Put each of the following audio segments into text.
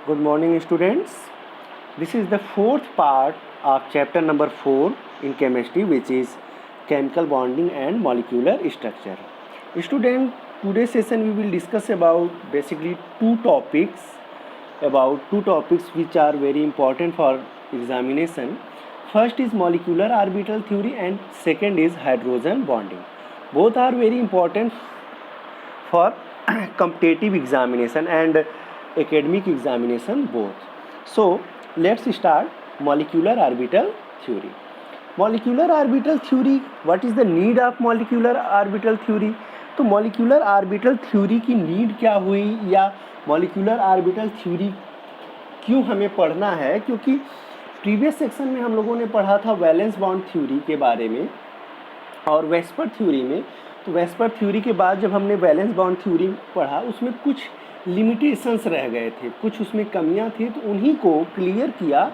Good morning, students. This is the fourth part of chapter number 4 in chemistry, which is chemical bonding and molecular structure. Student, today's session we will discuss about basically two topics which are very important for examination. First is molecular orbital theory and second is hydrogen bonding. Both are very important for competitive examination and academic examination both. So let's start molecular orbital theory. Molecular orbital theory, what is the need of molecular orbital theory? तो molecular orbital theory की need क्या हुई या molecular orbital theory क्यों हमें पढ़ना है? क्योंकि प्रीवियस सेक्शन में हम लोगों ने पढ़ा था वैलेंस बॉन्ड थ्योरी के बारे में और वेस्पर थ्योरी में. तो वेस्पर थ्योरी के बाद जब हमने वैलेंस बॉन्ड थ्योरी पढ़ा उसमें कुछ लिमिटेशंस रह गए थे, कुछ उसमें कमियां थी, तो उन्हीं को क्लियर किया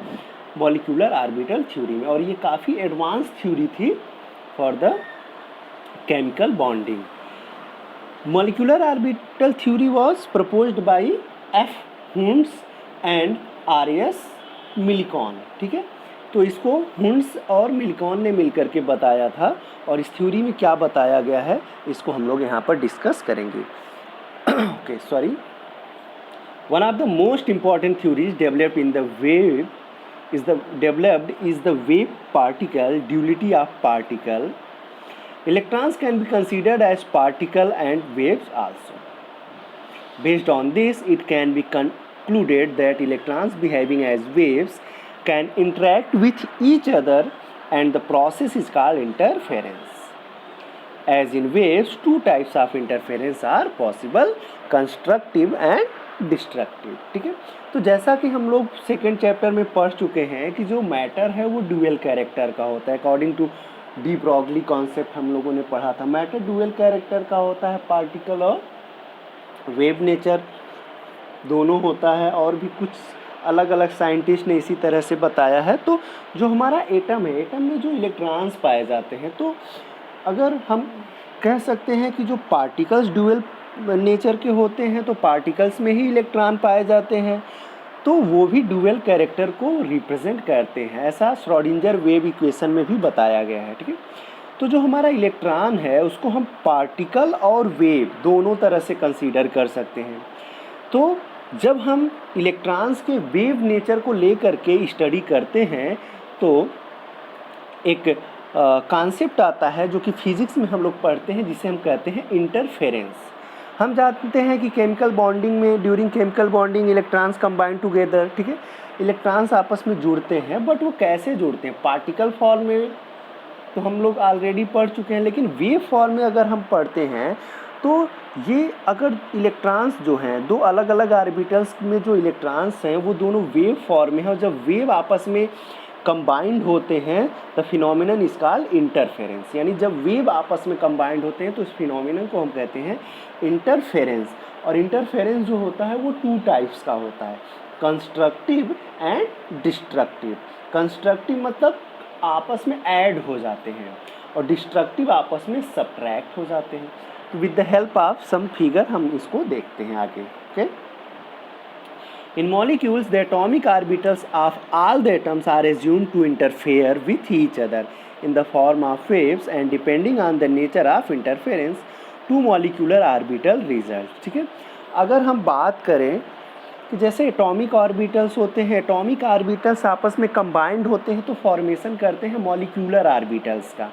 मॉलिक्यूलर ऑर्बिटल थ्योरी में. और ये काफ़ी एडवांस थ्योरी थी for the chemical bonding. Molecular orbital theory was proposed by F Hunds and R S Mulliken. ठीक है, तो इसको हुंड्स और मिलिकॉन ने मिलकर के बताया था और इस थ्योरी में क्या बताया गया है इसको हम लोग यहाँ पर डिस्कस करेंगे. Okay, sorry. One of the most important theories developed in the wave is the wave particle duality of particle. Electrons can be considered as particle and waves also. Based on this, it can be concluded that electrons behaving as waves can interact with each other and the process is called interference. As in waves, two types of interference are possible, constructive and destructive. ठीक है, तो जैसा कि हम लोग second chapter में पढ़ चुके हैं कि जो मैटर है वो ड्यूअल कैरेक्टर का होता है. According to de Broglie concept हम लोगों ने पढ़ा था. मैटर ड्यूअल कैरेक्टर का होता है, पार्टिकल और वेव नेचर दोनों होता है, और भी कुछ अलग अलग साइंटिस्ट ने इसी तरह से बताया है. तो जो हमारा एटम है, एटम में जो इलेक्ट्रॉन्स पाए जाते हैं, तो अगर हम कह सकते हैं कि जो पार्टिकल्स ड्यूअल नेचर के होते हैं तो पार्टिकल्स में ही इलेक्ट्रॉन पाए जाते हैं, तो वो भी ड्यूअल कैरेक्टर को रिप्रेजेंट करते हैं. ऐसा श्रोडिंगर वेव इक्वेशन में भी बताया गया है. ठीक है, तो जो हमारा इलेक्ट्रॉन है उसको हम पार्टिकल और वेव दोनों तरह से कंसीडर कर सकते हैं. तो जब हम इलेक्ट्रॉन्स के वेव नेचर को लेकर के स्टडी करते हैं तो एक कॉन्सेप्ट आता है जो कि फिजिक्स में हम लोग पढ़ते हैं, जिसे हम कहते हैं इंटरफेरेंस. हम जानते हैं कि केमिकल बॉन्डिंग में during chemical bonding electrons combine together. ठीक है, इलेक्ट्रॉन्स आपस में जुड़ते हैं, बट वो कैसे जुड़ते हैं? पार्टिकल फॉर्म में तो हम लोग ऑलरेडी पढ़ चुके हैं, लेकिन वेव फॉर्म में अगर हम पढ़ते हैं तो ये अगर इलेक्ट्रॉन्स जो हैं दो अलग अलग ऑर्बिटल्स में जो इलेक्ट्रॉन्स हैं वो दोनों वेव फॉर्म में हैं, और जब वेव आपस में कंबाइंड होते हैं the phenomenon is called interference. यानी जब वेव आपस में कंबाइंड होते हैं तो इस फिनोमिनन को हम कहते हैं इंटरफेरेंस. और इंटरफेरेंस जो होता है वो टू टाइप्स का होता है, कंस्ट्रक्टिव एंड डिस्ट्रक्टिव. कंस्ट्रक्टिव मतलब आपस में ऐड हो जाते हैं और डिस्ट्रक्टिव आपस में सब्ट्रैक्ट हो जाते हैं. तो with the help of some figure हम इसको देखते हैं आगे. Okay, in molecules the atomic orbitals of all the atoms are assumed to interfere with each other in the form of waves, and depending on the nature of interference two molecular orbital results. ठीक है, अगर हम बात करें कि जैसे atomic orbitals होते हैं, एटॉमिक ऑर्बिटल्स आपस में कंबाइंड होते हैं तो फॉर्मेशन करते हैं मॉलिक्यूलर ऑर्बिटल्स का.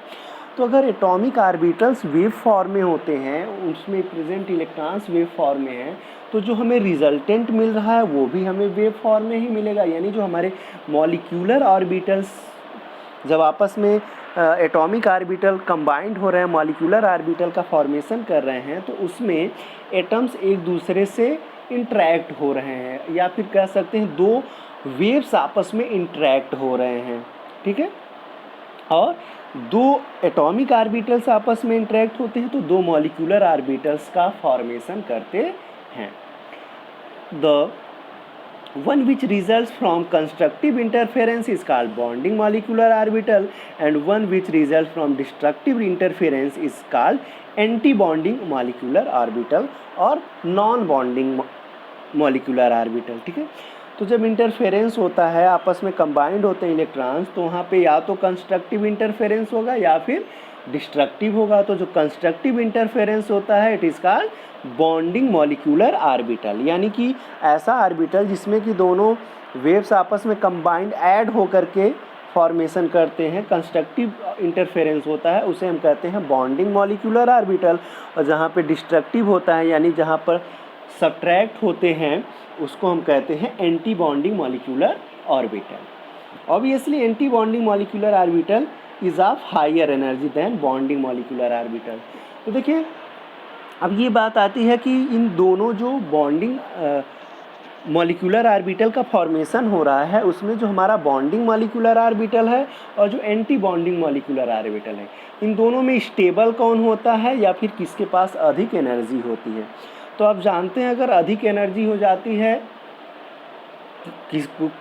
तो अगर एटॉमिक ऑर्बिटल्स वेव फॉर्म में होते हैं, उसमें प्रेजेंट इलेक्ट्रॉन्स वेव फॉर्म में हैं, तो जो हमें रिजल्टेंट मिल रहा है वो भी हमें वेव फॉर्म में ही मिलेगा. यानी जो हमारे मॉलिक्यूलर ऑर्बिटल्स जब आपस में एटॉमिक ऑर्बिटल कंबाइंड हो रहे हैं, मॉलिक्यूलर ऑर्बिटल का फॉर्मेशन कर रहे हैं, तो उसमें एटम्स एक दूसरे से इंटरैक्ट हो रहे हैं, या फिर कह सकते हैं दो वेव्स आपस में इंटरैक्ट हो रहे हैं. ठीक है, और दो एटॉमिक ऑर्बिटल्स आपस में इंटरैक्ट होते हैं तो दो मॉलिक्यूलर ऑर्बिटल्स का फॉर्मेशन करते हैं. The one which results from constructive interference is called bonding molecular orbital, and one which results from destructive interference is called anti-bonding molecular orbital or non-bonding molecular orbital. ठीक है, तो जब interference होता है, आपस में कंबाइंड होते हैं इलेक्ट्रॉन्स, तो वहाँ पे या तो कंस्ट्रक्टिव इंटरफेरेंस होगा या फिर डिस्ट्रक्टिव होगा। तो जो कंस्ट्रक्टिव इंटरफेरेंस होता है it is called bonding molecular orbital, यानी कि ऐसा ऑर्बिटल जिसमें कि दोनों वेव्स आपस में कंबाइंड ऐड होकर के फॉर्मेशन करते हैं। कंस्ट्रक्टिव इंटरफेरेंस होता है उसे हम कहते हैं बॉन्डिंग मॉलिक्यूलर ऑर्बिटल, और जहाँ पे डिस्ट्रक्टिव होता है यानी जहाँ पर सब्ट्रैक्ट होते हैं उसको हम कहते हैं anti bonding molecular orbital. Obviously anti bonding molecular orbital is of higher energy than bonding molecular orbital. तो देखिए अब ये बात आती है कि इन दोनों जो बॉन्डिंग मॉलिक्यूलर ऑर्बिटल का फॉर्मेशन हो रहा है उसमें जो हमारा बॉन्डिंग मॉलिक्यूलर ऑर्बिटल है और जो एंटी बॉन्डिंग मॉलिक्यूलर ऑर्बिटल है, इन दोनों में स्टेबल कौन होता है या फिर किसके पास अधिक एनर्जी होती है। तो आप जानते हैं अगर अधिक एनर्जी हो जाती है,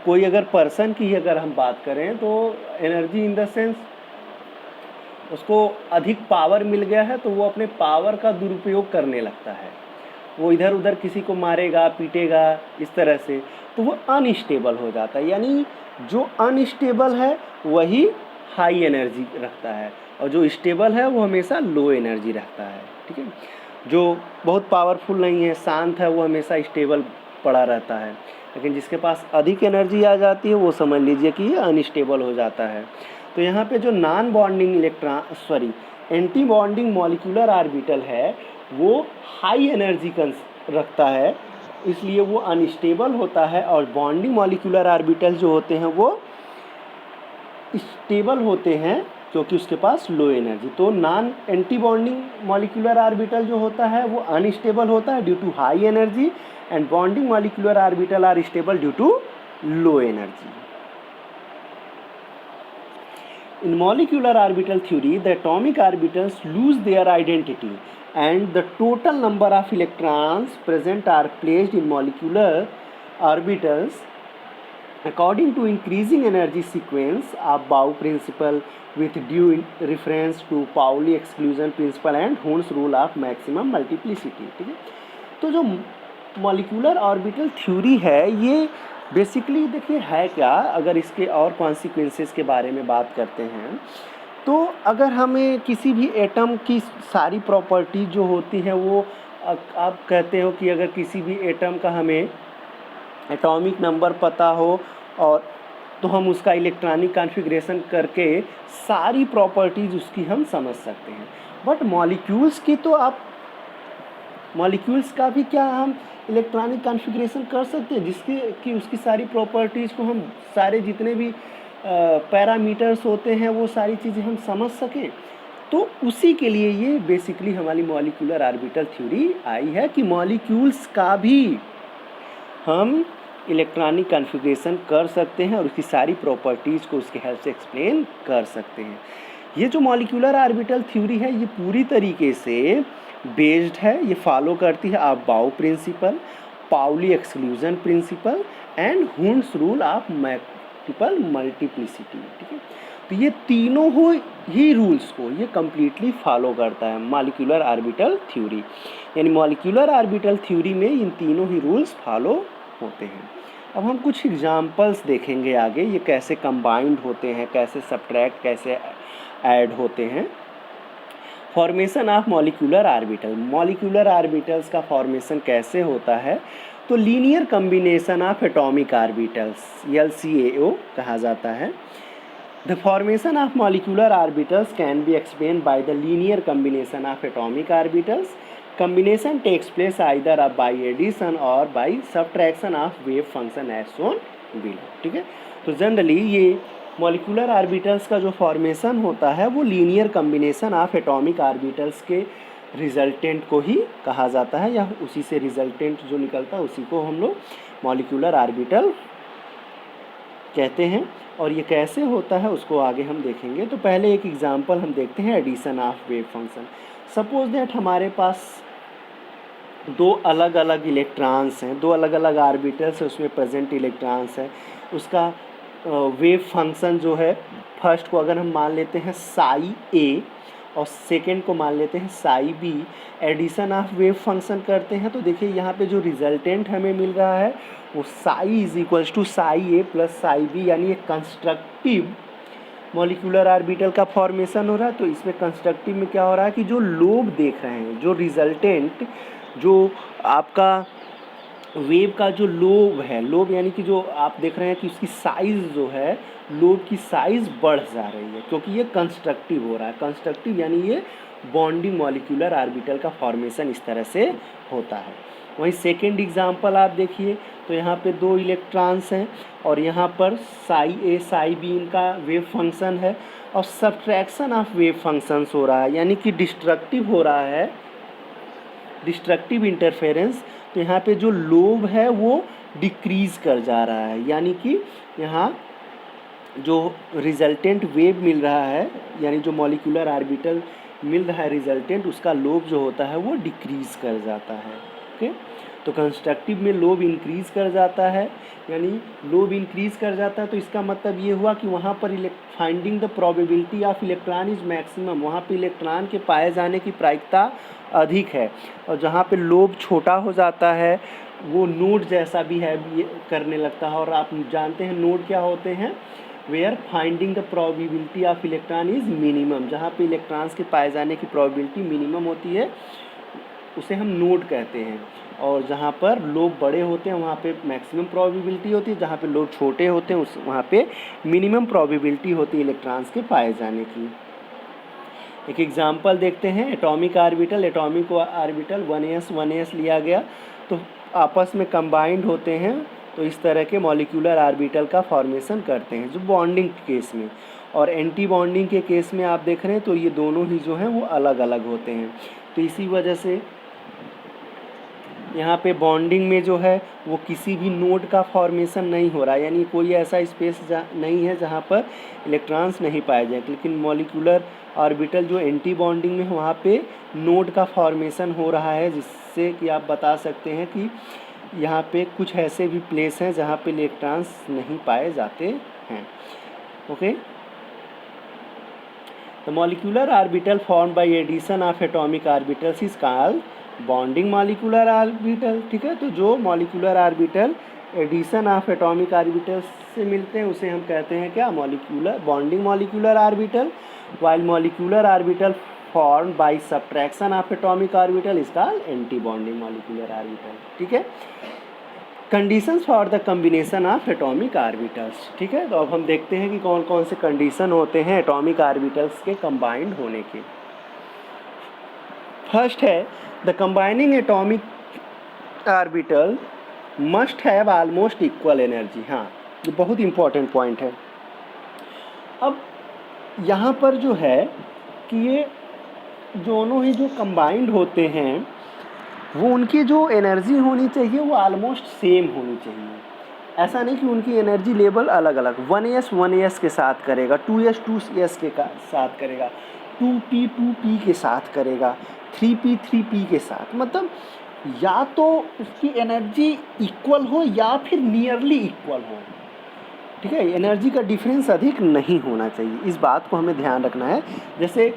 कोई अगर पर्सन की अगर हम बात करें तो एनर्जी इन द सेंस उसको अधिक पावर मिल गया है तो वो अपने पावर का दुरुपयोग करने लगता है, वो इधर उधर किसी को मारेगा पीटेगा इस तरह से, तो वो अनस्टेबल हो जाता है। यानी जो अनस्टेबल है वही हाई एनर्जी रखता है और जो स्टेबल है वो हमेशा लो एनर्जी रखता है। ठीक है, जो बहुत पावरफुल नहीं है, शांत है, वो हमेशा स्टेबल पड़ा रहता है, लेकिन जिसके पास अधिक एनर्जी आ जाती है वो समझ लीजिए कि ये अनस्टेबल हो जाता है। तो यहाँ पे जो non bonding anti bonding molecular orbital है वो हाई एनर्जी रखता है, इसलिए वो अनस्टेबल होता है, और बॉन्डिंग मॉलिक्यूलर ऑर्बिटल जो होते हैं वो स्टेबल होते हैं क्योंकि उसके पास लो एनर्जी। तो non anti bonding molecular orbital जो होता है वो अनस्टेबल होता है due to high energy, and bonding molecular orbital are stable due to low energy. In molecular orbital theory, the atomic orbitals lose their identity and the total number of electrons present are placed in molecular orbitals according to increasing energy sequence of Bohr principle with due reference to Pauli exclusion principle and Hund's rule of maximum multiplicity। ठीक है, तो जो molecular orbital theory है ये basically देखिए है क्या, अगर इसके और कॉन्सिक्वेंसेस के बारे में बात करते हैं तो अगर हमें किसी भी एटम की सारी प्रॉपर्टी जो होती है वो आप कहते हो कि अगर किसी भी एटम का हमें एटॉमिक नंबर पता हो और तो हम उसका इलेक्ट्रॉनिक कॉन्फ़िगरेशन करके सारी प्रॉपर्टीज़ उसकी हम समझ सकते हैं। बट मॉलिक्यूल्स की तो आप मॉलिक्यूल्स का भी क्या हम इलेक्ट्रॉनिक कॉन्फ़िगरेशन कर सकते हैं जिसके कि उसकी सारी प्रॉपर्टीज़ को हम सारे जितने भी पैरामीटर्स होते हैं वो सारी चीज़ें हम समझ सकें। तो उसी के लिए ये बेसिकली हमारी मॉलिक्यूलर ऑर्बिटल थ्योरी आई है कि मॉलिक्यूल्स का भी हम इलेक्ट्रॉनिक कॉन्फ़िगरेशन कर सकते हैं और उसकी सारी प्रॉपर्टीज़ को उसके हेल्प से एक्सप्लेन कर सकते हैं। ये जो मॉलिक्यूलर ऑर्बिटल थ्योरी है ये पूरी तरीके से बेस्ड है, ये फॉलो करती है आप बाउ principle, Pauli exclusion principle and Hund's rule of multiple multiplicity. ठीक है, तो ये तीनों ही रूल्स को ये कम्प्लीटली फॉलो करता है मॉलिक्यूलर ऑर्बिटल थ्योरी, यानी मॉलिक्यूलर ऑर्बिटल थ्योरी में इन तीनों ही रूल्स फॉलो होते हैं। अब हम कुछ एग्जांपल्स देखेंगे आगे, ये कैसे कंबाइंड होते हैं, कैसे सब्ट्रैक्ट कैसे ऐड होते हैं। Formation of molecular orbital, molecular orbitals का फॉर्मेशन कैसे होता है, तो linear combination of atomic orbitals LCAO कहा जाता है। The formation of molecular orbitals can be explain by the linear combination of atomic orbitals. Combination takes place either by addition or by subtraction of wave function as shown below. ठीक है, तो generally ये molecular orbitals का जो formation होता है वो linear combination of atomic orbitals के रिजल्टेंट को ही कहा जाता है, या उसी से रिजल्टेंट जो निकलता है उसी को हम लोग मॉलिक्यूलर ऑर्बिटल कहते हैं। और ये कैसे होता है उसको आगे हम देखेंगे। तो पहले एक एग्जांपल हम देखते हैं addition of wave function. Suppose that हमारे पास दो अलग अलग इलेक्ट्रॉन्स हैं, दो अलग अलग ऑर्बिटल्स हैं, उसमें प्रेजेंट इलेक्ट्रॉन्स है, उसका वेव फंक्शन जो है फर्स्ट को अगर हम मान लेते हैं साई ए और सेकेंड को मान लेते हैं psi B. Addition of wave function करते हैं तो देखिए यहाँ पे जो रिजल्टेंट हमें मिल रहा है वो psi is equals to psi A plus psi B, यानी ये कंस्ट्रक्टिव मॉलिक्यूलर ऑर्बिटल का फॉर्मेशन हो रहा है। तो इसमें कंस्ट्रक्टिव में क्या हो रहा है कि जो लोब देख रहे हैं, जो रिजल्टेंट जो आपका वेव का जो लोब है, लोब यानी कि जो आप देख रहे हैं कि उसकी साइज़ जो है, लोब की साइज़ बढ़ जा रही है क्योंकि ये कंस्ट्रक्टिव हो रहा है। कंस्ट्रक्टिव यानी ये बॉन्डिंग मॉलिक्यूलर ऑर्बिटल का फॉर्मेशन इस तरह से होता है। वहीं सेकेंड एग्जांपल आप देखिए तो यहाँ पे 2 इलेक्ट्रॉन्स हैं और यहाँ पर साई ए साई बी इनका वेव फंक्शन है और सब्ट्रैक्शन ऑफ वेव फंक्शंस हो रहा है, यानी कि डिस्ट्रक्टिव हो रहा है, डिस्ट्रक्टिव इंटरफेरेंस। तो यहाँ पे जो लोब है वो डिक्रीज़ कर जा रहा है, यानी कि यहाँ जो रिजल्टेंट वेव मिल रहा है, यानी जो मॉलिक्यूलर ऑर्बिटल मिल रहा है रिजल्टेंट, उसका लोब जो होता है वो डिक्रीज़ कर जाता है। ओके, तो कंस्ट्रक्टिव में लोब इंक्रीज़ कर जाता है, यानी लोब इंक्रीज़ कर जाता है तो इसका मतलब ये हुआ कि वहाँ पर finding the probability of electron is maximum, वहाँ पे इलेक्ट्रॉन के पाए जाने की प्रायिकता अधिक है। और जहाँ पे लोब छोटा हो जाता है वो नोड जैसा भी है ये करने लगता है। और आप जानते हैं नोड क्या होते हैं, where finding the probability of electron is minimum, जहाँ पे इलेक्ट्रॉन्स के पाए जाने की प्रोबेबिलिटी मिनिमम होती है उसे हम नोड कहते हैं। और जहाँ पर लोब बड़े होते हैं वहाँ पे मैक्सिमम प्रोबेबिलिटी होती है, जहाँ पे लोब छोटे होते हैं उस वहाँ पे मिनिमम प्रोबेबिलिटी होती है इलेक्ट्रॉन्स के पाए जाने की। एक एग्जांपल देखते हैं, atomic orbital. Atomic orbital 1s लिया गया तो आपस में कंबाइंड होते हैं तो इस तरह के मॉलिक्यूलर ऑर्बिटल का फॉर्मेशन करते हैं जो बॉन्डिंग केस में। और एंटी बॉन्डिंग के केस में आप देख रहे हैं तो ये दोनों ही जो हैं वो अलग अलग होते हैं। तो इसी वजह से यहाँ पे बॉन्डिंग में जो है वो किसी भी नोड का फॉर्मेशन नहीं हो रहा है, यानी कोई ऐसा स्पेस नहीं है जहाँ पर इलेक्ट्रॉन्स नहीं पाए जाए। लेकिन मॉलिक्यूलर ऑर्बिटल जो एंटी बॉन्डिंग में वहाँ पे नोड का फॉर्मेशन हो रहा है, जिससे कि आप बता सकते हैं कि यहाँ पे कुछ ऐसे भी प्लेस हैं जहाँ पे इलेक्ट्रॉन्स नहीं पाए जाते हैं। Okay, the molecular orbital formed by addition of atomic orbitals is called bonding molecular orbital. ठीक है, तो जो molecular orbital addition of atomic orbitals से मिलते हैं उसे हम कहते हैं क्या, molecular bonding molecular orbital. While molecular orbital formed by subtraction of atomic orbital is called anti bonding molecular orbital. ठीक है, conditions for the combination of atomic orbitals. ठीक है, तो अब हम देखते हैं कि कौन कौन से कंडीशन होते हैं एटॉमिक ऑर्बिटल्स के कंबाइंड होने के। फर्स्ट है the combining atomic orbital must have almost equal energy. हाँ, ये बहुत इंपॉर्टेंट पॉइंट है। अब यहाँ पर जो है कि ये दोनों ही जो कंबाइंड होते हैं वो उनकी जो एनर्जी होनी चाहिए वो ऑलमोस्ट सेम होनी चाहिए। ऐसा नहीं कि उनकी एनर्जी लेवल अलग अलग, 1s के साथ करेगा, 2s के साथ करेगा, 2p के साथ करेगा, 3p के साथ। मतलब या तो उसकी एनर्जी इक्वल हो या फिर नियरली इक्वल हो। ठीक है, एनर्जी का डिफरेंस अधिक नहीं होना चाहिए, इस बात को हमें ध्यान रखना है। जैसे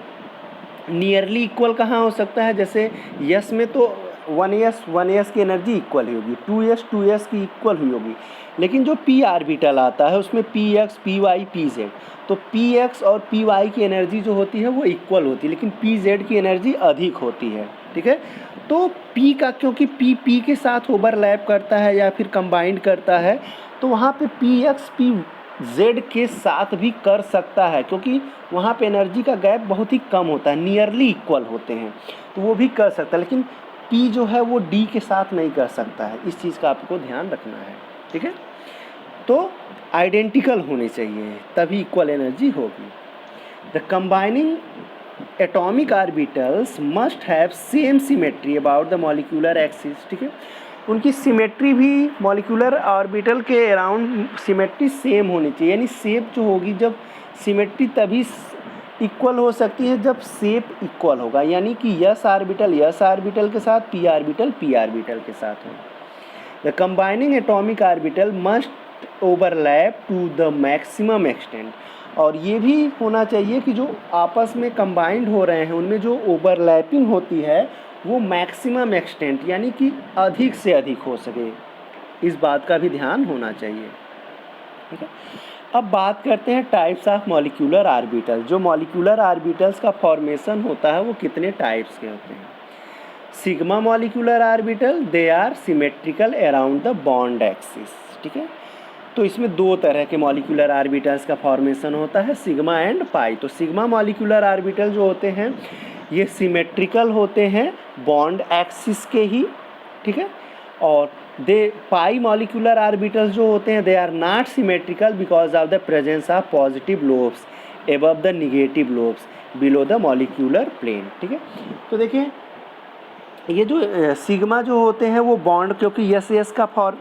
नियरली इक्वल कहाँ हो सकता है, जैसे यस में तो 1s की एनर्जी इक्वल ही होगी, 2s की इक्वल हुई होगी। लेकिन जो p ऑर्बिटल आता है उसमें px, py, pz, तो px और py की एनर्जी जो होती है वो इक्वल होती है, लेकिन pz की एनर्जी अधिक होती है। ठीक है, तो p का क्योंकि p के साथ ओवरलैप करता है या फिर कंबाइंड करता है तो वहाँ पे px pz के साथ भी कर सकता है, क्योंकि वहाँ पे एनर्जी का गैप बहुत ही कम होता है, नियरली इक्वल होते हैं, तो वो भी कर सकता है। लेकिन p जो है वो d के साथ नहीं कर सकता है, इस चीज़ का आपको ध्यान रखना है। ठीक है, तो आइडेंटिकल होने चाहिए तभी इक्वल एनर्जी होगी। The combining atomic orbitals must have same symmetry about the molecular axis. ठीक है, उनकी सिमेट्री भी मॉलिक्यूलर ऑर्बिटल के अराउंड सिमेट्री सेम होनी चाहिए, यानी शेप जो होगी, जब सिमेट्री तभी इक्वल हो सकती है जब शेप इक्वल होगा, यानी कि यस ऑर्बिटल के साथ, p ऑर्बिटल के साथ हो। The combining atomic orbital must overlap to the maximum extent. और ये भी होना चाहिए कि जो आपस में कंबाइंड हो रहे हैं उनमें जो ओवरलैपिंग होती है वो मैक्सिमम एक्सटेंट यानी कि अधिक से अधिक हो सके, इस बात का भी ध्यान होना चाहिए। ठीक है, अब बात करते हैं टाइप्स ऑफ मॉलिक्यूलर आर्बिटल। जो मॉलिक्यूलर आर्बिटल्स का फॉर्मेशन होता है वो कितने टाइप्स के होते हैं। Sigma molecular orbital, they are symmetrical around the bond axis. ठीक है, तो इसमें दो तरह के मॉलिक्यूलर आर्बिटल्स का फॉर्मेशन होता है, सिग्मा एंड पाई। तो सिग्मा मॉलिक्यूलर आर्बिटल जो होते हैं ये सिमेट्रिकल होते हैं बॉन्ड एक्सिस के ही। ठीक है, और दे पाई मॉलिक्यूलर आर्बिटल्स जो होते हैं they are not symmetrical because of the presence of positive lobes above the negative lobes below the molecular plane. ठीक है, तो देखिए ये जो सिग्मा जो होते हैं वो बॉन्ड, क्योंकि यस का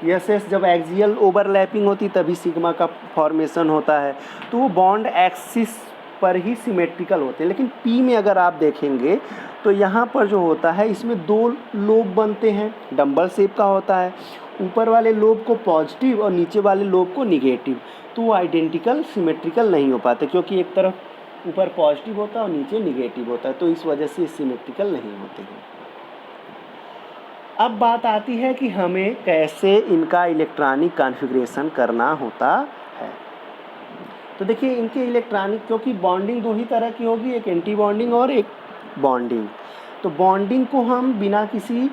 यस जब एक्सियल ओवरलैपिंग होती तभी सिग्मा का फॉर्मेशन होता है, तो वो बॉन्ड एक्सिस पर ही सिमेट्रिकल होते हैं। लेकिन पी में अगर आप देखेंगे तो यहाँ पर जो होता है इसमें दो लोब बनते हैं, डंबल शेप का होता है, ऊपर वाले लोब को पॉजिटिव और नीचे वाले लोब को निगेटिव, तो वो आइडेंटिकल सिमेट्रिकल नहीं हो पाते क्योंकि एक तरफ ऊपर पॉजिटिव होता है और नीचे निगेटिव होता है, तो इस वजह से सिमेट्रिकल नहीं होते हैं। अब बात आती है कि हमें कैसे इनका इलेक्ट्रॉनिक कॉन्फ़िगरेशन करना होता है। तो देखिए इनके इलेक्ट्रॉनिक, क्योंकि बॉन्डिंग दो ही तरह की होगी, एक एंटी बॉन्डिंग और एक बॉन्डिंग। तो बॉन्डिंग को हम बिना किसी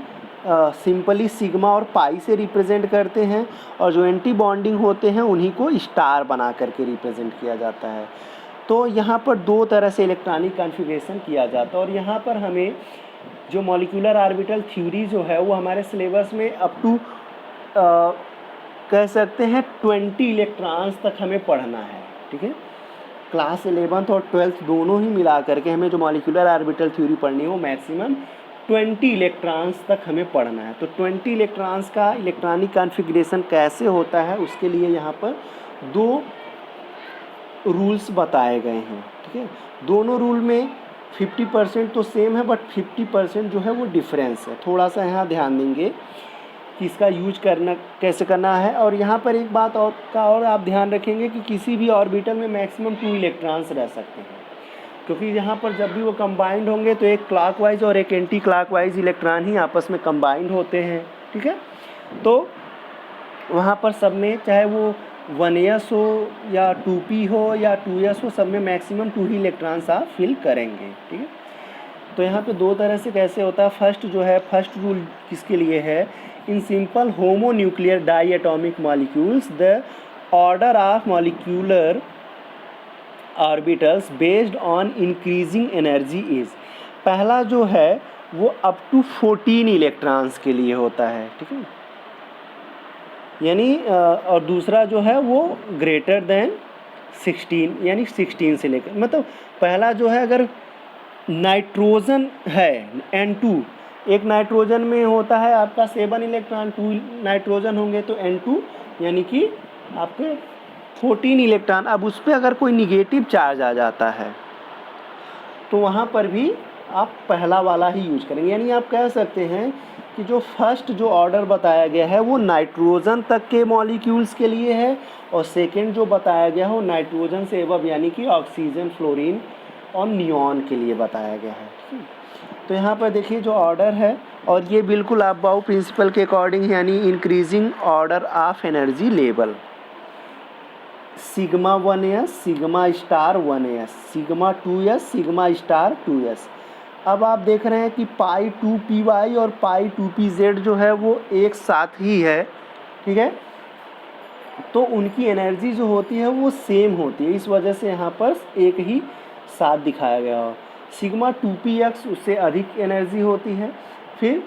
सिंपली सिग्मा और पाई से रिप्रेजेंट करते हैं, और जो एंटी बॉन्डिंग होते हैं उन्हीं को स्टार बना करके रिप्रेजेंट किया जाता है। तो यहाँ पर दो तरह से इलेक्ट्रॉनिक कॉन्फ़िगरेशन किया जाता है, और यहाँ पर हमें जो मॉलिक्यूलर ऑर्बिटल थ्योरी जो है वो हमारे सिलेबस में अप टू कह सकते हैं 20 इलेक्ट्रॉन्स तक हमें पढ़ना है। ठीक है, क्लास 11th और 12th दोनों ही मिला करके हमें जो मॉलिक्यूलर ऑर्बिटल थ्योरी पढ़नी है वो मैक्सिमम 20 इलेक्ट्रॉन्स तक हमें पढ़ना है। तो 20 इलेक्ट्रॉन्स का इलेक्ट्रॉनिक कॉन्फ़िगरेशन कैसे होता है उसके लिए यहाँ पर दो रूल्स बताए गए हैं। ठीक है, दोनों रूल में 50% तो सेम है बट 50% जो है वो डिफरेंस है। थोड़ा सा यहाँ ध्यान देंगे कि इसका यूज करना कैसे करना है। और यहाँ पर एक बात और आप ध्यान रखेंगे कि किसी भी ऑर्बिटल में मैक्सिमम 2 इलेक्ट्रॉन्स रह सकते हैं, क्योंकि यहाँ पर जब भी वो कंबाइंड होंगे तो एक क्लॉकवाइज और एक एंटी क्लॉकवाइज इलेक्ट्रॉन ही आपस में कंबाइंड होते हैं। ठीक है, तो वहाँ पर सब में चाहे वो 1s हो या 2p हो या 2s हो, सब में मैक्सिमम 2 ही इलेक्ट्रॉन्स आप फिल करेंगे। ठीक है, तो यहाँ पे दो तरह से कैसे होता है। फर्स्ट रूल किसके लिए है, in simple homonuclear diatomic molecules the order of molecular orbitals based on increasing energy is. पहला जो है वो अप टू 14 इलेक्ट्रॉन्स के लिए होता है। ठीक है, यानी और दूसरा जो है वो ग्रेटर देन 16 यानी 16 से लेकर, मतलब पहला जो है अगर नाइट्रोजन है N2, एक नाइट्रोजन में होता है आपका 7 इलेक्ट्रॉन, 2 नाइट्रोजन होंगे तो N2 यानी कि आपके 14 इलेक्ट्रॉन। अब उस पर अगर कोई निगेटिव चार्ज आ जाता है तो वहाँ पर भी आप पहला वाला ही यूज करेंगे। यानी आप कह सकते हैं कि जो फर्स्ट जो ऑर्डर बताया गया है वो नाइट्रोजन तक के मॉलिक्यूल्स के लिए है, और सेकंड जो बताया गया है वो नाइट्रोजन से एबव यानी कि ऑक्सीजन, फ्लोरीन और नियॉन के लिए बताया गया है। तो यहाँ पर देखिए जो ऑर्डर है, और ये बिल्कुल आप बाउ प्रिंसिपल के अकॉर्डिंग यानी increasing order of energy level, sigma 1s, sigma star 1s, sigma 2s, sigma star 2s। अब आप देख रहे हैं कि पाई 2py और पाई 2pz जो है वो एक साथ ही है। ठीक है, तो उनकी एनर्जी जो होती है वो सेम होती है, इस वजह से यहाँ पर एक ही साथ दिखाया गया हो। सिग्मा 2px उससे अधिक एनर्जी होती है, फिर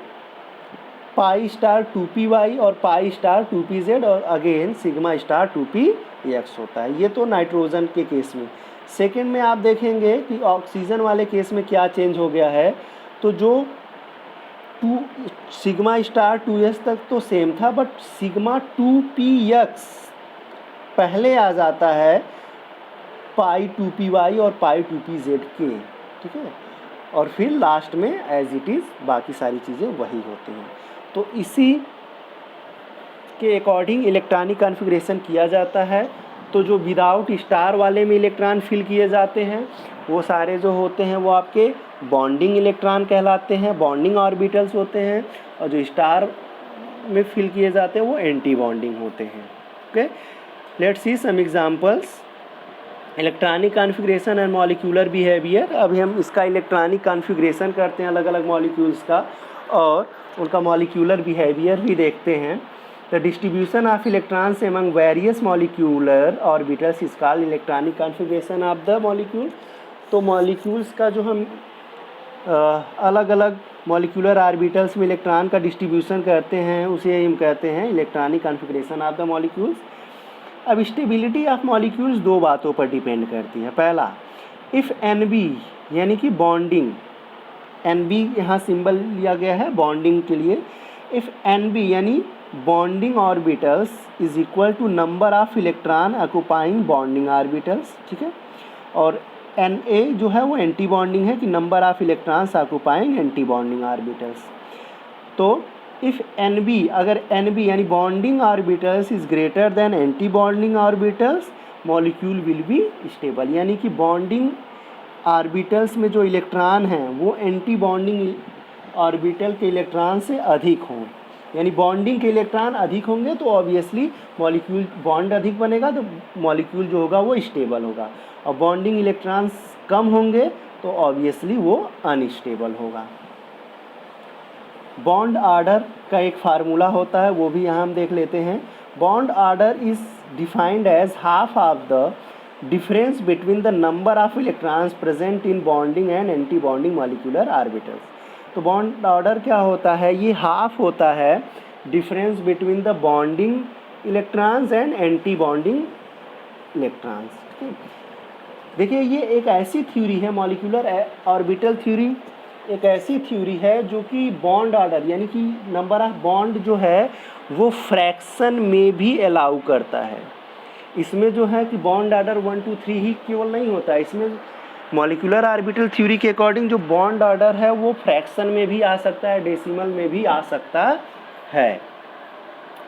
पाई स्टार 2py और पाई स्टार 2pz और अगेन सिग्मा स्टार 2px होता है। ये तो नाइट्रोजन के केस में। सेकेंड में आप देखेंगे कि ऑक्सीजन वाले केस में क्या चेंज हो गया है, तो जो सिग्मा स्टार 2s तक तो सेम था, बट सिग्मा 2px पहले आ जाता है पाई 2py और पाई 2pz के। ठीक है, और फिर लास्ट में एज इट इज़ बाकी सारी चीज़ें वही होती हैं। तो इसी के अकॉर्डिंग इलेक्ट्रॉनिक कॉन्फ़िगरेशन किया जाता है। तो जो विदाउट स्टार वाले में इलेक्ट्रॉन फिल किए जाते हैं वो सारे जो होते हैं वो आपके बॉन्डिंग इलेक्ट्रॉन कहलाते हैं, बॉन्डिंग ऑर्बिटल्स होते हैं, और जो स्टार में फिल किए जाते हैं वो एंटी बॉन्डिंग होते हैं। Okay, let's see some examples. Electronic configuration and molecular behaviour. अभी हम इसका इलेक्ट्रॉनिक कॉन्फ़िगरेशन करते हैं अलग अलग मॉलिक्यूल्स का, और उनका मॉलिक्यूलर बिहेवियर भी देखते हैं। The distribution of electrons among various molecular orbitals is called electronic configuration of the molecule. तो मॉलिक्यूल्स का जो हम अलग अलग मॉलिक्यूलर ऑर्बिटल्स में इलेक्ट्रॉन का डिस्ट्रीब्यूशन करते हैं उसे हम कहते हैं electronic configuration of the molecules. अब स्टेबिलिटी ऑफ मॉलिक्यूल्स दो बातों पर डिपेंड करती है। पहला, इफ़ NB यानी कि बॉन्डिंग, NB यहाँ सिंबल लिया गया है बॉन्डिंग के लिए। इफ़ NB यानी bonding orbitals is equal to number of electron occupying bonding orbitals, ठीक है। और Na जो है वो एंटी बॉन्डिंग है कि number of electrons occupying anti bonding orbitals. तो इफ़ NB, अगर NB यानी bonding orbitals is greater than anti bonding orbitals, molecule will be stable. यानी कि बॉन्डिंग ऑर्बिटल्स में जो इलेक्ट्रॉन हैं वो एंटी बॉन्डिंग ऑर्बिटल के इलेक्ट्रॉन से अधिक हों, यानी बॉन्डिंग के इलेक्ट्रॉन अधिक होंगे तो ऑब्वियसली मॉलिक्यूल बॉन्ड अधिक बनेगा तो मॉलिक्यूल जो होगा वो स्टेबल होगा, और बॉन्डिंग इलेक्ट्रॉन्स कम होंगे तो ऑब्वियसली वो अनस्टेबल होगा। बॉन्ड ऑर्डर का एक फार्मूला होता है, वो भी यहाँ हम देख लेते हैं। Bond order is defined as half of the difference between the number of electrons present in bonding and anti bonding molecular orbitals. तो बॉन्ड ऑर्डर क्या होता है, ये हाफ होता है difference between the bonding electrons and anti bonding electrons. देखिए ये एक ऐसी थ्योरी है, मॉलिक्यूलर ऑर्बिटल थ्योरी एक ऐसी थ्योरी है जो कि बॉन्ड ऑर्डर यानी कि नंबर ऑफ बॉन्ड जो है वो फ्रैक्शन में भी अलाउ करता है। इसमें जो है कि बॉन्ड ऑर्डर 1 2 3 ही केवल नहीं होता है, इसमें मॉलिक्यूलर ऑर्बिटल थ्योरी के अकॉर्डिंग जो बॉन्ड ऑर्डर है वो फ्रैक्शन में भी आ सकता है, डेसिमल में भी आ सकता है,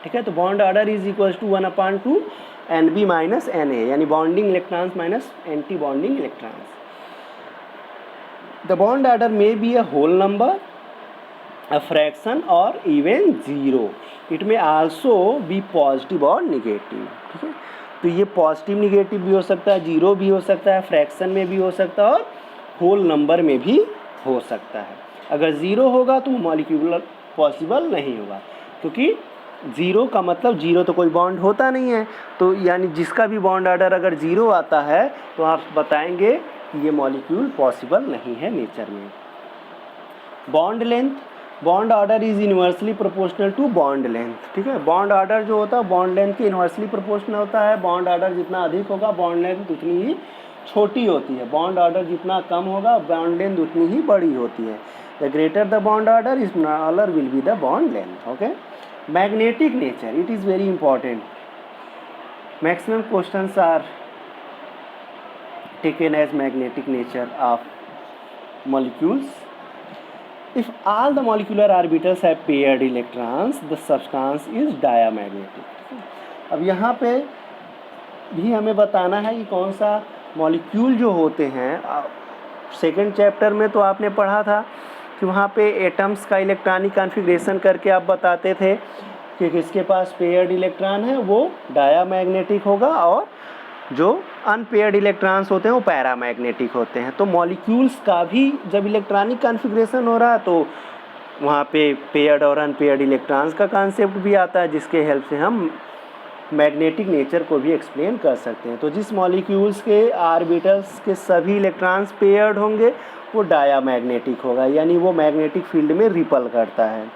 ठीक है। तो bond order is equal to 1/2 NB minus Na, यानी bonding electrons minus anti bonding electrons. The bond order may be a whole number, a fraction or even zero. It may also be positive और negative, ठीक है। तो ये positive negative भी हो सकता है, जीरो भी हो सकता है, फ्रैक्शन में भी हो सकता है और होल नंबर में भी हो सकता है। अगर ज़ीरो होगा तो मॉलिक्यूलर पॉसिबल नहीं होगा, क्योंकि ज़ीरो का मतलब ज़ीरो तो कोई बॉन्ड होता नहीं है। तो यानी जिसका भी बॉन्ड ऑर्डर अगर ज़ीरो आता है तो आप बताएंगे कि ये मॉलिक्यूल पॉसिबल नहीं है नेचर में। Bond length, bond order is inversely proportional to bond length, ठीक है। बॉन्ड ऑर्डर जो होता है बॉन्ड लेंथ के इन्वर्सली प्रोपोर्शनल होता है। बॉन्ड ऑर्डर जितना अधिक होगा बॉन्ड लेंथ उतनी ही छोटी होती है, बॉन्ड ऑर्डर जितना कम होगा बॉन्ड लेंथ उतनी ही बड़ी होती है। The greater the bond order smaller will be the bond length, okay. Magnetic nature, it is very important. Maximum questions are taken as magnetic nature of molecules. If all the molecular orbitals have paired electrons, the substance is diamagnetic. अब यहाँ पे भी हमें बताना है कि कौन सा मॉलिक्यूल जो होते हैं। सेकेंड चैप्टर में तो आपने पढ़ा था कि वहाँ पे एटम्स का इलेक्ट्रॉनिक कॉन्फ़िगरेशन करके आप बताते थे कि किसके पास पेयर्ड इलेक्ट्रॉन है वो डायामैग्नेटिक होगा और जो अनपेयर्ड इलेक्ट्रॉन्स होते हैं वो पैरामैग्नेटिक होते हैं। तो मॉलिक्यूल्स का भी जब इलेक्ट्रॉनिक कॉन्फ़िगरेशन हो रहा है तो वहाँ पे पेयर्ड और अनपेयर्ड इलेक्ट्रॉन्स का कॉन्सेप्ट भी आता है, जिसके हेल्प से हम मैग्नेटिक नेचर को भी एक्सप्लेन कर सकते हैं। तो जिस मॉलिक्यूल्स के ऑर्बिटल्स के सभी इलेक्ट्रॉन्स पेयर्ड होंगे वो डायामैग्नेटिक होगा, यानी वो मैग्नेटिक फील्ड में रिपल करता है।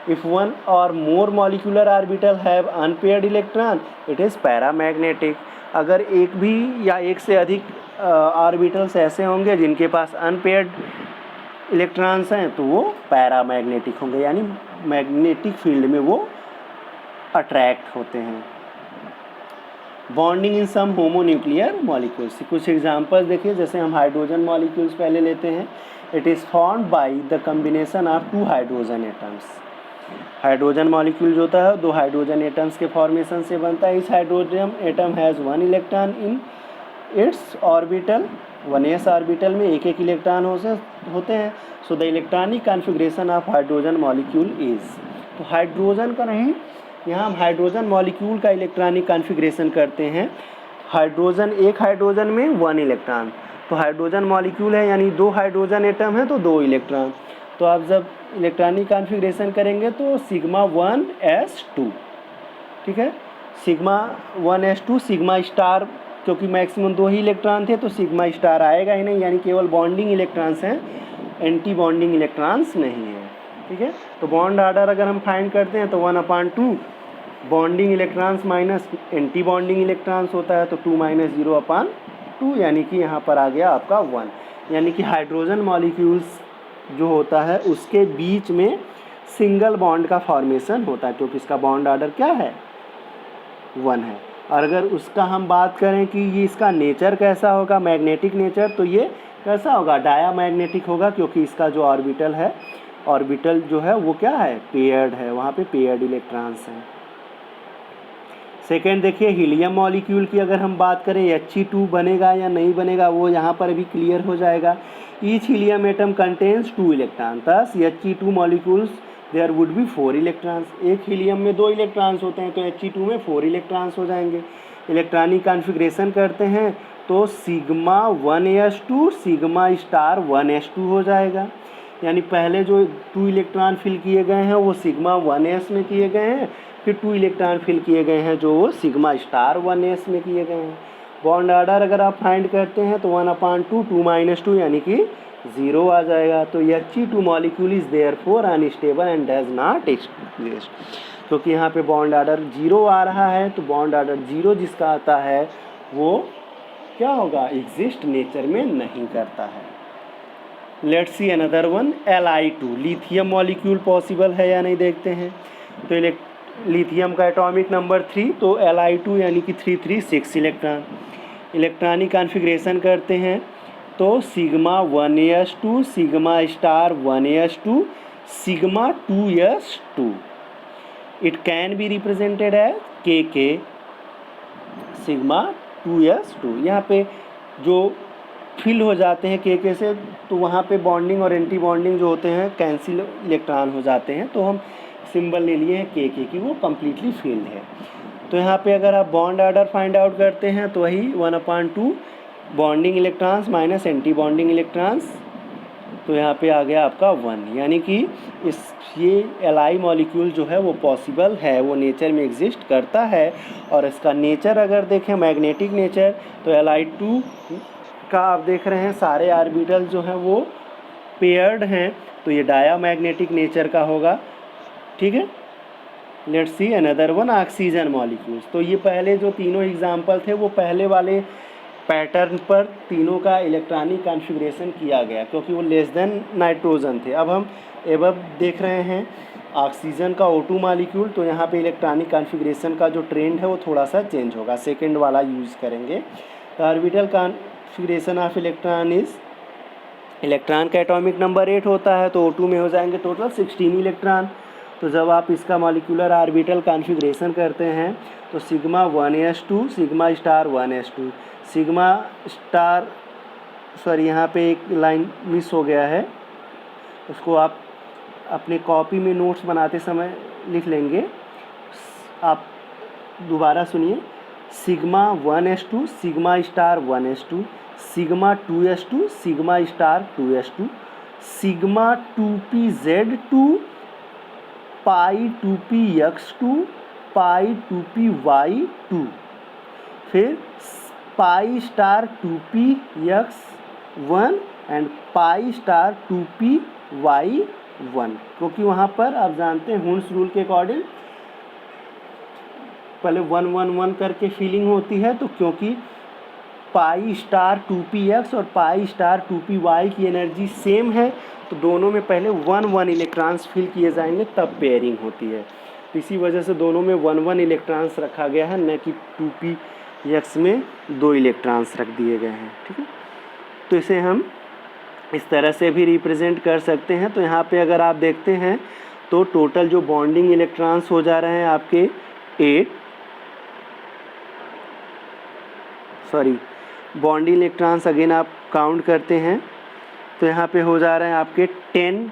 If one or more molecular orbital have unpaired electron it is paramagnetic. अगर एक भी या एक से अधिक ऑर्बिटल्स ऐसे होंगे जिनके पास अनपेयर्ड इलेक्ट्रॉन्स हैं तो वो पैरामैग्नेटिक होंगे, यानी मैग्नेटिक फील्ड में वो अट्रैक्ट होते हैं। Bonding in some homonuclear molecules, कुछ एग्जांपल्स देखिए। जैसे हम हाइड्रोजन मॉलिक्यूल्स पहले लेते हैं। It is formed by the combination of 2 hydrogen atoms. Hydrogen molecule जो होता है दो हाइड्रोजन एटम्स के फॉर्मेशन से बनता है. इस hydrogen atom has 1 electron in its orbital. 1s orbital में एक एक इलेक्ट्रॉन होते हैं. So the electronic configuration of hydrogen molecule is. तो हाइड्रोजन का नहीं, यहाँ हम हाइड्रोजन मॉलिक्यूल का इलेक्ट्रॉनिक कॉन्फ़िगरेशन करते हैं. हाइड्रोजन, एक हाइड्रोजन में 1 इलेक्ट्रॉन. तो हाइड्रोजन मॉलिक्यूल है यानी 2 हाइड्रोजन एटम है तो 2 इलेक्ट्रॉन. तो आप जब इलेक्ट्रॉनिक कॉन्फ़िगरेशन करेंगे तो सिग्मा 1s2, ठीक है. सिग्मा 1s2 सिग्मा स्टार, क्योंकि मैक्सिमम 2 ही इलेक्ट्रॉन थे तो सिग्मा स्टार आएगा ही नहीं, यानी केवल बॉन्डिंग इलेक्ट्रॉन्स हैं, एंटी बॉन्डिंग इलेक्ट्रॉन्स नहीं है, ठीक है. तो बॉन्ड आर्डर अगर हम फाइंड करते हैं तो 1/2 bonding electrons minus anti bonding electrons होता है, तो 2 - 0/2, यानी कि यहाँ पर आ गया आपका 1. यानी कि हाइड्रोजन मॉलिक्यूल्स जो होता है उसके बीच में सिंगल बॉन्ड का फॉर्मेशन होता है, क्योंकि इसका बॉन्ड आर्डर क्या है, 1 है. और अगर उसका हम बात करें कि ये इसका नेचर कैसा होगा, मैग्नेटिक नेचर, तो ये कैसा होगा, डायामैग्नेटिक होगा, क्योंकि इसका जो ऑर्बिटल है, ऑर्बिटल जो है वो क्या है, पेयर्ड है, वहाँ पे पेयर्ड इलेक्ट्रॉन्स हैं. सेकेंड देखिए, हीलियम मॉलिक्यूल की अगर हम बात करें He2 बनेगा या नहीं बनेगा वो यहाँ पर भी क्लियर हो जाएगा. Each helium atom contains 2 electron, thus He2 molecules there would be 4 electrons. एक हीलियम में 2 इलेक्ट्रॉन्स होते हैं तो He2 में 4 इलेक्ट्रॉन्स हो जाएंगे. इलेक्ट्रॉनिक कॉन्फ़िगरेशन करते हैं तो sigma 1s2 sigma star 1s2 हो जाएगा. यानी पहले जो 2 इलेक्ट्रॉन फिल किए गए हैं वो सिग्मा 1s में किए गए हैं, फिर 2 इलेक्ट्रॉन फिल किए गए हैं जो वो सिग्मा स्टार 1s में किए गए हैं. बॉन्ड आर्डर अगर आप फाइंड करते हैं तो 1/2 2 - 2 यानी कि 0 आ जाएगा. तो He2 molecule is therefore unstable and does not exist. क्योंकि यहाँ पे बॉन्ड आर्डर 0 आ रहा है, तो बॉन्ड आर्डर 0 जिसका आता है वो क्या होगा, एग्जिस्ट नेचर में नहीं करता है. Let's see another one, Li2. Lithium molecule possible है या नहीं देखते हैं. तो लिथियम का एटॉमिक नंबर 3, तो Li2 यानी कि 336 इलेक्ट्रॉन. इलेक्ट्रॉनिक कॉन्फ़िगरेशन करते हैं तो sigma 1s2 sigma star 1s2 sigma 2s2. It can be represented as Kk sigma 2s2. यहाँ पे जो फिल हो जाते हैं Kk से, तो वहाँ पे बॉन्डिंग और एंटी बॉन्डिंग जो होते हैं कैंसिल इलेक्ट्रॉन हो जाते हैं, तो हम सिंबल ले लिए हैं Kk की, वो कम्प्लीटली फिल्ड है. तो यहाँ पे अगर आप बॉन्ड आर्डर फाइंड आउट करते हैं तो वही 1/2 bonding electrons minus anti bonding electrons, तो यहाँ पे आ गया आपका 1. यानी कि ये Li मॉलिक्यूल जो है वो पॉसिबल है, वो नेचर में एग्जिस्ट करता है. और इसका नेचर अगर देखें मैग्नेटिक नेचर, तो Li2 का आप देख रहे हैं सारे ऑर्बिटल जो हैं वो पेयर्ड हैं, तो ये डायामैग्नेटिक नेचर का होगा, ठीक है. Let's see another one, oxygen molecules. तो ये पहले जो तीनों एग्जाम्पल थे वो पहले वाले पैटर्न पर तीनों का इलेक्ट्रॉनिक कॉन्फ़िगरेशन किया गया, क्योंकि वो लेस देन नाइट्रोजन थे. अब हम एबव देख रहे हैं ऑक्सीजन का O2 मॉलिक्यूल, तो यहाँ पे इलेक्ट्रॉनिक कॉन्फ़िगरेशन का जो ट्रेंड है वो थोड़ा सा चेंज होगा, सेकेंड वाला यूज़ करेंगे. तो orbital configuration of electron is, electron का एटॉमिक नंबर 8 होता है, तो O2 में हो जाएंगे टोटल 16 इलेक्ट्रॉन. तो जब आप इसका मॉलिक्यूलर ऑर्बिटल कॉन्फ़िगरेशन करते हैं तो sigma 1s2 sigma star 1s2 sigma star, sorry यहाँ पे एक लाइन मिस हो गया है, उसको आप अपने कॉपी में नोट्स बनाते समय लिख लेंगे. आप दोबारा सुनिए, sigma 1s2 sigma star 1s2 sigma 2s2 sigma star 2s2 sigma 2pz2 पाई 2px2 पाई 2py2, फिर pi star 2px1 and pi star 2py1. क्योंकि वहाँ पर आप जानते हैं हुन्स रूल के अकॉर्डिंग पहले 1 1 1 करके फीलिंग होती है, तो क्योंकि पाई स्टार 2px और पाई स्टार 2py की एनर्जी सेम है, तो दोनों में पहले 1 1 इलेक्ट्रॉन्स फिल किए जाएंगे तब पेयरिंग होती है. इसी वजह से दोनों में 1 1 इलेक्ट्रॉन्स रखा गया है, न कि 2px में 2 इलेक्ट्रॉन्स रख दिए गए हैं, ठीक है. तो इसे हम इस तरह से भी रिप्रेजेंट कर सकते हैं. तो यहाँ पे अगर आप देखते हैं तो टोटल जो बॉन्डिंग इलेक्ट्रॉन्स हो जा रहे हैं आपके 8, सॉरी बॉन्डिंग इलेक्ट्रॉन्स अगेन आप काउंट करते हैं तो यहाँ पे हो जा रहे हैं आपके 10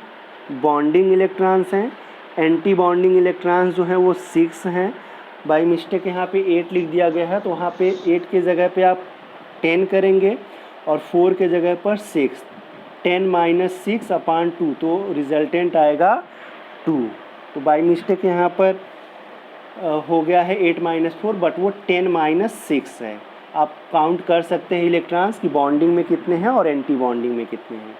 बॉन्डिंग इलेक्ट्रॉन्स हैं। एंटी बॉन्डिंग इलेक्ट्रॉन्स जो हैं वो 6 हैं। बाय मिस्टेक यहाँ पे 8 लिख दिया गया है, तो वहाँ पे 8 के जगह पे आप 10 करेंगे और 4 के जगह पर 6, 10 - 6/2, तो रिजल्टेंट आएगा 2। तो बाय मिस्टेक यहाँ पर हो गया है 8 - 4, बट वो 10 - 6 है। आप काउंट कर सकते हैं इलेक्ट्रॉन्स की बॉन्डिंग में कितने हैं और एंटी बॉन्डिंग में कितने हैं।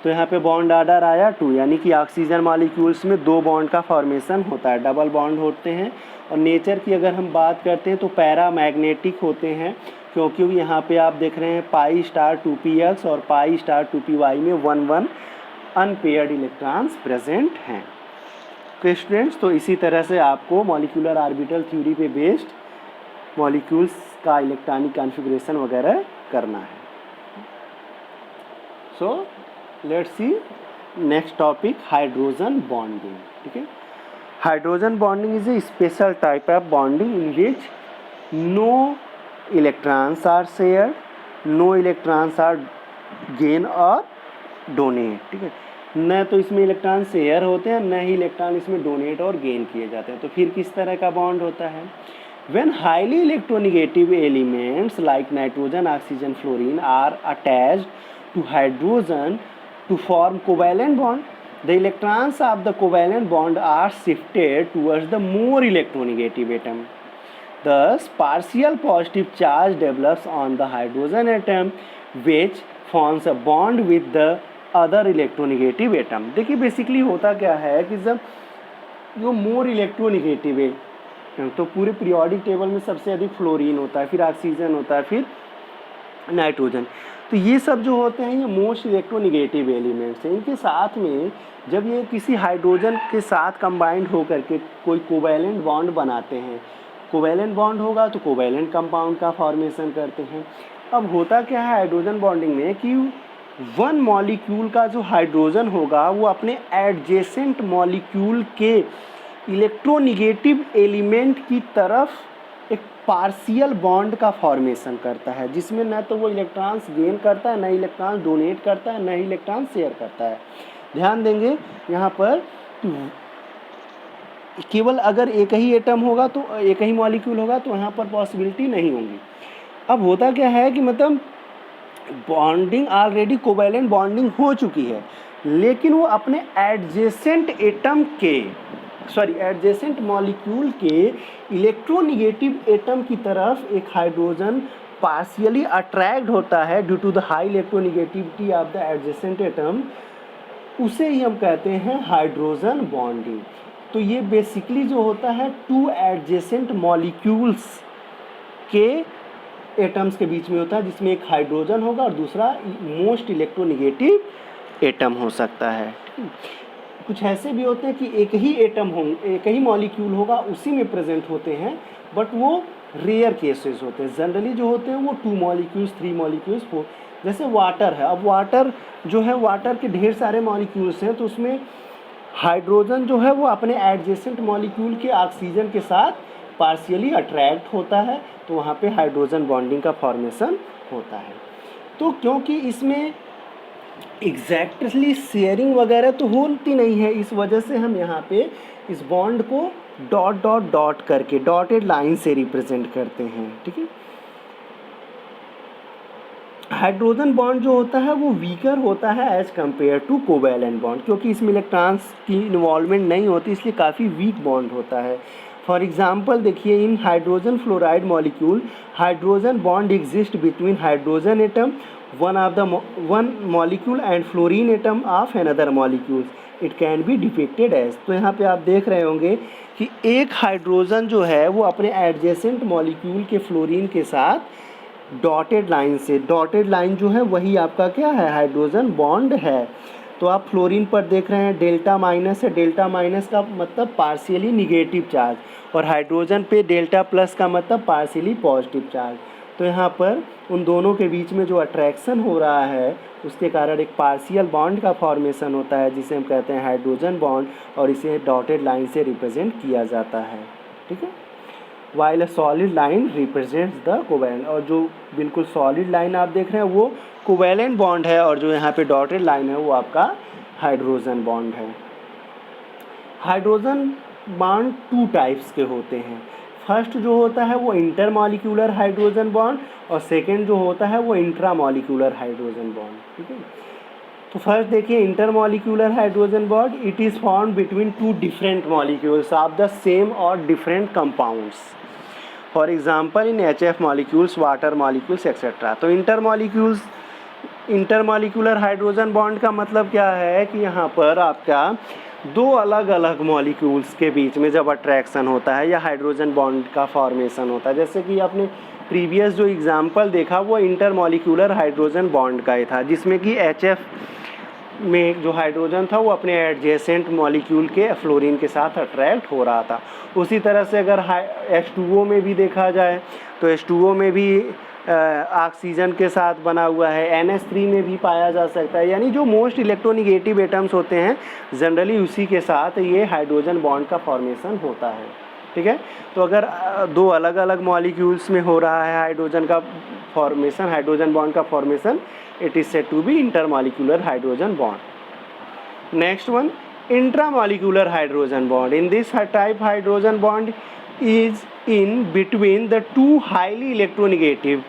तो यहाँ पे बॉन्ड आर्डर आया 2, यानी कि ऑक्सीजन मॉलिक्यूल्स में 2 बॉन्ड का फॉर्मेशन होता है, डबल बॉन्ड होते हैं। और नेचर की अगर हम बात करते हैं तो पैरामैग्नेटिक होते हैं, क्योंकि यहाँ पे आप देख रहे हैं π*2px और π*2py में 1 अनपेयर्ड इलेक्ट्रॉन्स प्रेजेंट हैं। तो स्टूडेंट्स, तो इसी तरह से आपको मॉलिक्यूलर ऑर्बिटल थ्योरी पे बेस्ड मॉलिक्यूल्स का इलेक्ट्रॉनिक कॉन्फ़िगरेशन वगैरह करना है। So let's see next topic, hydrogen bonding. ठीक है, hydrogen bonding is a special type of bonding in which no electrons are shared, no electrons are gain or donate. ठीक है, न तो इसमें इलेक्ट्रॉन शेयर होते हैं, न ही इलेक्ट्रॉन इसमें डोनेट और गेन किए जाते हैं। तो फिर किस तरह का बॉन्ड होता है? When highly electronegative elements like nitrogen, oxygen, fluorine are attached to hydrogen to form covalent bond, the electrons of the covalent bond are shifted towards the more electronegative atom. Thus, partial positive charge develops on the hydrogen atom, which forms a bond with the other electronegative atom. देखिए basically होता क्या है कि जब जो more electronegative है तो पूरे पीरियोडिक टेबल में सबसे अधिक फ्लोरीन होता है, फिर ऑक्सीजन होता है, फिर नाइट्रोजन। तो ये सब जो होते हैं ये मोस्ट इलेक्ट्रोनिगेटिव एलिमेंट्स हैं। इनके साथ में जब ये किसी हाइड्रोजन के साथ कंबाइंड होकर के कोई कोवैलेंट बॉन्ड बनाते हैं, कोवैलेंट बॉन्ड होगा तो कोवैलेंट कंपाउंड का फॉर्मेशन करते हैं। अब होता क्या है हाइड्रोजन बॉन्डिंग में कि वन मॉलिक्यूल का जो हाइड्रोजन होगा वो अपने एडजेसेंट मॉलिक्यूल के इलेक्ट्रोनिगेटिव एलिमेंट की तरफ एक पार्शियल बॉन्ड का फॉर्मेशन करता है, जिसमें न तो वो इलेक्ट्रॉन्स गेन करता है, न इलेक्ट्रॉन्स डोनेट करता है, न ही इलेक्ट्रॉन्स शेयर करता है। ध्यान देंगे यहाँ पर केवल अगर एक ही एटम होगा तो एक ही मॉलिक्यूल होगा तो यहाँ पर पॉसिबिलिटी नहीं होगी। अब होता क्या है कि मतलब बॉन्डिंग ऑलरेडी कोवैलेंट बॉन्डिंग हो चुकी है, लेकिन वो अपने एडजेसेंट मॉलिक्यूल के इलेक्ट्रोनिगेटिव एटम की तरफ एक हाइड्रोजन पार्शियली अट्रैक्ट होता है due to the high electronegativity of the adjacent atom, उसे ही हम कहते हैं हाइड्रोजन बॉन्डिंग। तो ये बेसिकली जो होता है टू एडजेसेंट मॉलिक्यूल्स के एटम्स के बीच में होता है, जिसमें एक हाइड्रोजन होगा और दूसरा मोस्ट इलेक्ट्रोनिगेटिव एटम हो सकता है। कुछ ऐसे भी होते हैं कि एक ही एटम हो, एक ही मॉलिक्यूल होगा, उसी में प्रेजेंट होते हैं, बट वो रेयर केसेस होते हैं। जनरली जो होते हैं वो 2 मॉलिक्यूल्स 3 मॉलिक्यूल्स 4, जैसे वाटर है। अब वाटर जो है, वाटर के ढेर सारे मॉलिक्यूल्स हैं, तो उसमें हाइड्रोजन जो है वो अपने एडजेसेंट मॉलिक्यूल के ऑक्सीजन के साथ पार्शियली अट्रैक्ट होता है, तो वहाँ पे हाइड्रोजन बॉन्डिंग का फॉर्मेशन होता है। तो क्योंकि इसमें एग्जैक्टली शेयरिंग वगैरह तो होती नहीं है, इस वजह से हम यहाँ पे इस bond co dot dot dot करके डॉटेड लाइन से रिप्रेजेंट करते हैं। ठीक है, हाइड्रोजन बॉन्ड जो होता है वो वीकर होता है as compare to covalent bond, क्योंकि इसमें इलेक्ट्रॉन्स की इन्वॉल्वमेंट नहीं होती, इसलिए काफ़ी वीक बॉन्ड होता है। फॉर एग्जाम्पल देखिए, in hydrogen fluoride molecule hydrogen bond exist between hydrogen atom one molecule and fluorine atom of another molecule, it can be depicted as. तो यहाँ पे आप देख रहे होंगे कि एक हाइड्रोजन जो है वो अपने एडजेसेंट मॉलिक्यूल के फ्लोरीन के साथ डॉटेड लाइन से, डॉटेड लाइन जो है वही आपका क्या है, हाइड्रोजन बॉन्ड है। तो आप फ्लोरीन पर देख रहे हैं डेल्टा माइनस है, डेल्टा माइनस का मतलब पार्शियली निगेटिव चार्ज, और हाइड्रोजन पे डेल्टा प्लस का मतलब पार्शियली पॉजिटिव चार्ज। तो यहाँ पर उन दोनों के बीच में जो अट्रैक्शन हो रहा है उसके कारण एक पार्शियल बॉन्ड का फॉर्मेशन होता है जिसे हम कहते हैं हाइड्रोजन बॉन्ड, और इसे डॉटेड लाइन से रिप्रेजेंट किया जाता है, ठीक है। While a solid line represents the covalent, और जो बिल्कुल सॉलिड लाइन आप देख रहे हैं वो कोवैलेंट बॉन्ड है, और जो यहाँ पे डॉटेड लाइन है वो आपका हाइड्रोजन बॉन्ड है। हाइड्रोजन बॉन्ड 2 टाइप्स के होते हैं। फर्स्ट जो होता है वो इंटरमॉलिक्यूलर हाइड्रोजन बॉन्ड, और सेकेंड जो होता है वो इंट्रामॉलिक्यूलर हाइड्रोजन बॉन्ड, ठीक है। तो फर्स्ट देखिए intermolecular hydrogen bond, it is formed between 2 different molecules of the same or different compounds, for example in HF molecules, water molecules etcetera. तो इंटरमॉलिक्यूलर हाइड्रोजन बॉन्ड का मतलब क्या है कि यहाँ पर आपका 2 अलग अलग मॉलिक्यूल्स के बीच में जब अट्रैक्शन होता है या हाइड्रोजन बॉन्ड का फॉर्मेशन होता है, जैसे कि आपने प्रीवियस जो एग्जांपल देखा वो इंटरमॉलिक्यूलर हाइड्रोजन बॉन्ड का ही था, जिसमें कि HF में जो हाइड्रोजन था वो अपने एडजेसेंट मॉलिक्यूल के फ्लोरीन के साथ अट्रैक्ट हो रहा था। उसी तरह से अगर H2O में भी देखा जाए तो H2O में भी ऑक्सीजन के साथ बना हुआ है, NH3 में भी पाया जा सकता है, यानी जो मोस्ट इलेक्ट्रोनिगेटिव एटम्स होते हैं जनरली उसी के साथ ये हाइड्रोजन बॉन्ड का फॉर्मेशन होता है, ठीक है। तो अगर 2 अलग अलग मॉलिक्यूल्स में हो रहा है हाइड्रोजन का फॉर्मेशन, हाइड्रोजन बॉन्ड का formation, it is said to be intermolecular hydrogen bond. Next one, intramolecular hydrogen bond. In this type, hydrogen bond is in between the 2 highly electronegative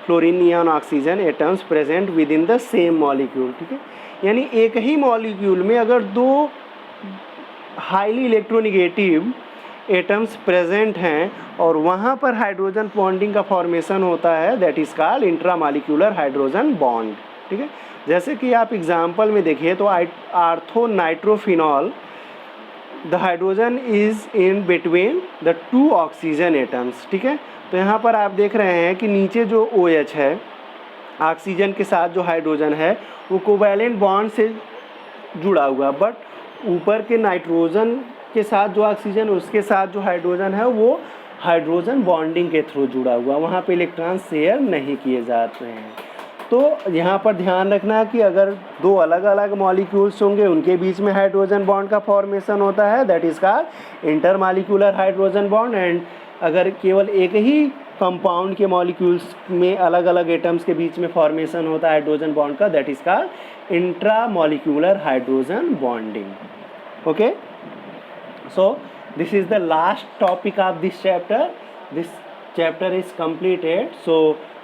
fluorine neon oxygen atoms present within the same molecule, ठीक है। यानी एक ही molecule में अगर 2 highly electronegative atoms present हैं और वहाँ पर हाइड्रोजन बॉन्डिंग का फॉर्मेशन होता है, that is called intramolecular hydrogen bond, ठीक है। जैसे कि आप एग्जांपल में देखिए तो ortho nitrophenol, the hydrogen is in between the 2 oxygen atoms, ठीक है। तो यहाँ पर आप देख रहे हैं कि नीचे जो OH है ऑक्सीजन के साथ जो हाइड्रोजन है वो कोवैलेंट बॉन्ड से जुड़ा हुआ, बट ऊपर के नाइट्रोजन के साथ जो ऑक्सीजन उसके साथ जो हाइड्रोजन है वो हाइड्रोजन बॉन्डिंग के थ्रू जुड़ा हुआ, वहाँ पे इलेक्ट्रॉन शेयर नहीं किए जाते हैं। तो यहाँ पर ध्यान रखना कि अगर 2 अलग अलग मॉलिक्यूल्स होंगे उनके बीच में हाइड्रोजन बॉन्ड का फॉर्मेशन होता है, that is called intermolecular hydrogen bond. And अगर केवल एक ही कंपाउंड के मॉलिक्यूल्स में अलग अलग एटम्स के बीच में फॉर्मेशन होता है हाइड्रोजन बॉन्ड का, that is called intramolecular hydrogen bonding. Okay, so this is the last topic of this chapter. This chapter is completed, so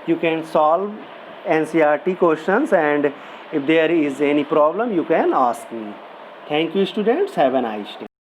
you can solve NCERT questions, and if there is any problem you can ask me. Thank you students, have a nice day.